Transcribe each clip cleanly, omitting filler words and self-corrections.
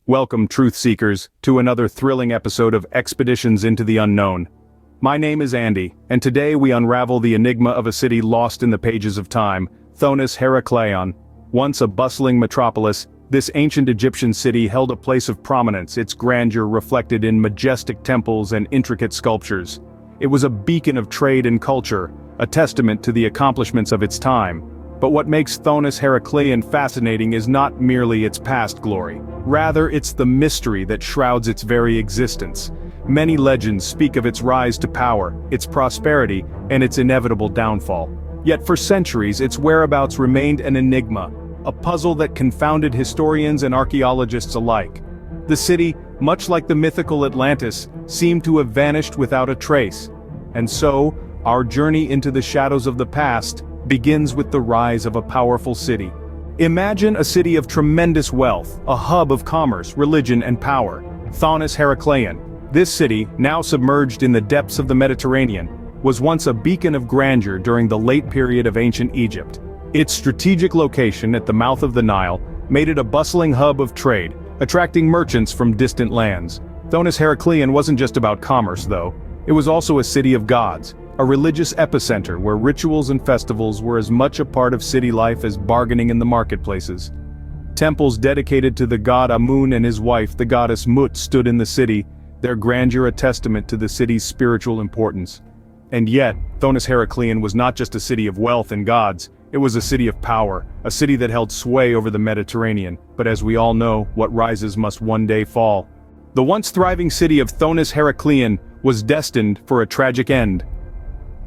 Welcome, truth seekers, to another thrilling episode of Expeditions into the Unknown. My name is Andy, and today we unravel the enigma of a city lost in the pages of time, Thonis-Heracleion. Once a bustling metropolis, this ancient Egyptian city held a place of prominence, its grandeur reflected in majestic temples and intricate sculptures. It was a beacon of trade and culture, a testament to the accomplishments of its time. But what makes Thonis-Heracleion fascinating is not merely its past glory. Rather, it's the mystery that shrouds its very existence. Many legends speak of its rise to power, its prosperity, and its inevitable downfall. Yet for centuries, its whereabouts remained an enigma, a puzzle that confounded historians and archaeologists alike. The city, much like the mythical Atlantis, seemed to have vanished without a trace. And so, our journey into the shadows of the past begins with the rise of a powerful city. Imagine a city of tremendous wealth, a hub of commerce, religion, and power. Thonis-Heracleion. This city, now submerged in the depths of the Mediterranean, was once a beacon of grandeur during the late period of ancient Egypt. Its strategic location at the mouth of the Nile made it a bustling hub of trade, attracting merchants from distant lands. Thonis-Heracleion wasn't just about commerce, though. It was also a city of gods, a religious epicenter where rituals and festivals were as much a part of city life as bargaining in the marketplaces. Temples dedicated to the god Amun and his wife, the goddess Mut, stood in the city, their grandeur a testament to the city's spiritual importance. And yet, Thonis-Heracleion was not just a city of wealth and gods, it was a city of power, a city that held sway over the Mediterranean. But as we all know, what rises must one day fall. The once thriving city of Thonis-Heracleion was destined for a tragic end.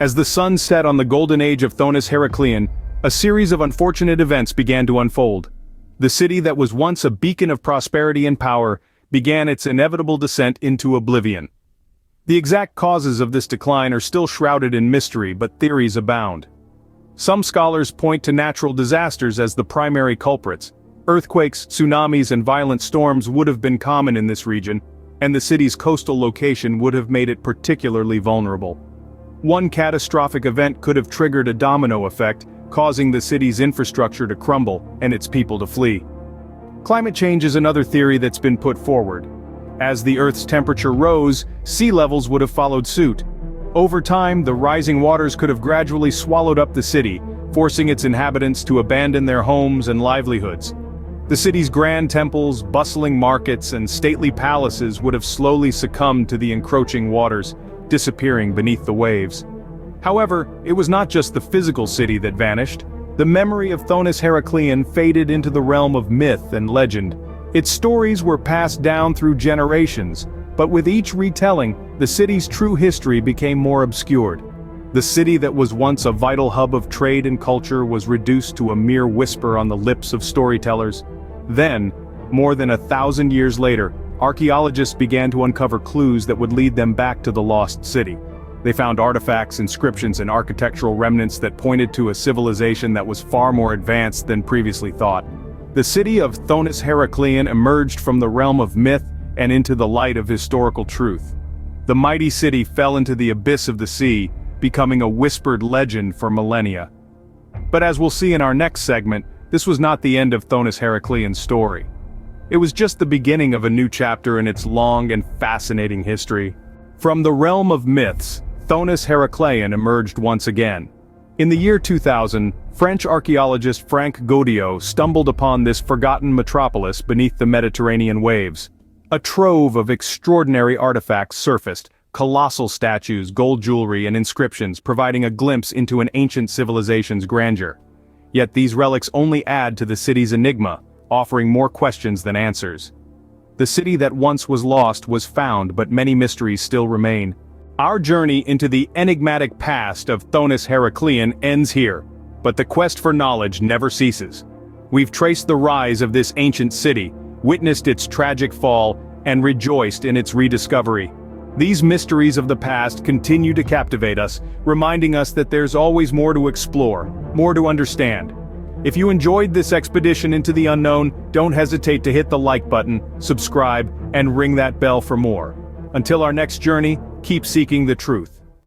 As the sun set on the golden age of Thonis-Heracleion, a series of unfortunate events began to unfold. The city that was once a beacon of prosperity and power began its inevitable descent into oblivion. The exact causes of this decline are still shrouded in mystery, but theories abound. Some scholars point to natural disasters as the primary culprits. Earthquakes, tsunamis, and violent storms would have been common in this region, and the city's coastal location would have made it particularly vulnerable. One catastrophic event could have triggered a domino effect, causing the city's infrastructure to crumble and its people to flee. Climate change is another theory that's been put forward. As the Earth's temperature rose, sea levels would have followed suit. Over time, the rising waters could have gradually swallowed up the city, forcing its inhabitants to abandon their homes and livelihoods. The city's grand temples, bustling markets, and stately palaces would have slowly succumbed to the encroaching waters, disappearing beneath the waves. However, it was not just the physical city that vanished. The memory of Thonis-Heracleion faded into the realm of myth and legend. Its stories were passed down through generations, but with each retelling, the city's true history became more obscured. The city that was once a vital hub of trade and culture was reduced to a mere whisper on the lips of storytellers. Then, more than 1,000 years later, archaeologists began to uncover clues that would lead them back to the lost city. They found artifacts, inscriptions, and architectural remnants that pointed to a civilization that was far more advanced than previously thought. The city of Thonis-Heracleion emerged from the realm of myth and into the light of historical truth. The mighty city fell into the abyss of the sea, becoming a whispered legend for millennia. But as we'll see in our next segment, this was not the end of Thonis-Heracleion's story. It was just the beginning of a new chapter in its long and fascinating history. From the realm of myths, Thonis-Heracleion emerged once again. In the year 2000, French archaeologist Franck Godiot stumbled upon this forgotten metropolis beneath the Mediterranean waves. A trove of extraordinary artifacts surfaced, colossal statues, gold jewelry, and inscriptions providing a glimpse into an ancient civilization's grandeur. Yet these relics only add to the city's enigma, offering more questions than answers. The city that once was lost was found, but many mysteries still remain. Our journey into the enigmatic past of Thonis-Heracleion ends here, but the quest for knowledge never ceases. We've traced the rise of this ancient city, witnessed its tragic fall, and rejoiced in its rediscovery. These mysteries of the past continue to captivate us, reminding us that there's always more to explore, more to understand. If you enjoyed this expedition into the unknown, don't hesitate to hit the like button, subscribe, and ring that bell for more. Until our next journey, keep seeking the truth.